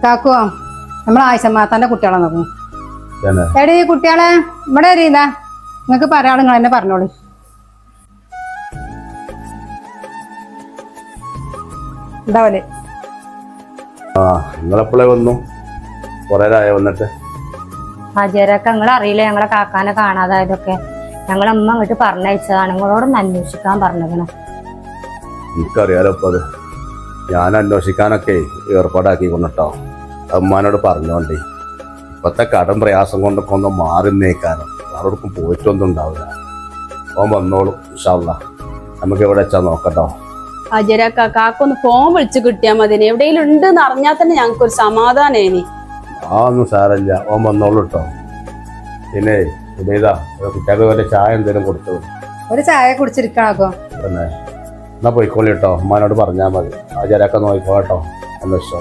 കാക്കുവോ നമ്മളെ ആയിഷമാത്താന്റെ കുട്ടികളെ നോക്കും എടീ കുട്ടികളെ ഇവിടെ അറിയില്ല നിങ്ങക്ക് പറയാള് നിങ്ങൾ എന്നെ പറഞ്ഞോളൂ. ഉണ്ടാവല്ലേ നിങ്ങളെപ്പോഴേ വന്നു? കൊറേ വന്നിട്ട് ഹാജിയരൊക്കെ നിങ്ങൾ അറിയില്ല ഞങ്ങളെ കാക്കാനെ കാണാതായതൊക്കെ ഞങ്ങളെ അമ്മ അങ്ങോട്ട് പറഞ്ഞയച്ചതാണ്. നിങ്ങളോടൊന്ന് അന്വേഷിക്കാൻ പറഞ്ഞതാണ്. എനിക്കറിയാലോ ഇപ്പൊ അത് ഞാൻ അന്വേഷിക്കാനൊക്കെ ഏർപ്പാടാക്കി കൊണ്ടിട്ടോ. അമ്മാനോട് പറഞ്ഞോണ്ടേ ഇപ്പത്തെ കടം പ്രയാസം കൊണ്ടൊക്കെ ഒന്ന് മാറി നീക്കാനും ആരോടൊപ്പം പോയിട്ടൊന്നും ഉണ്ടാവില്ല. ഓൻ വന്നോളും ഇൻഷാ അല്ലാഹ്. നമുക്ക് എവിടെ വെച്ചാ നോക്കട്ടോ. കാക്കൊന്ന് ഫോൺ വിളിച്ച് കിട്ടിയാ മതി. എവിടെയെങ്കിലും ഉണ്ടെന്ന് അറിഞ്ഞാൽ തന്നെ ഞങ്ങൾക്ക് ഒരു സമാധാനേനി. ആ ഒന്നും സാരല്ല, ഓൻ വന്നോളൂ കേട്ടോ. പിന്നെ ഇതേതാ കുട്ടികൾക്ക് വല്ല ചായ എന്തേലും കൊടുത്തു ഒരു ചായ കുടിച്ചിരിക്കണോ? പിന്നെ എന്നാ പോയിക്കോളി കേട്ടോ. അമ്മാനോട് പറഞ്ഞാൽ മതി. ആചാരൊക്കെ നോക്കിക്കോ കേട്ടോ. അന്വേഷിച്ചോ.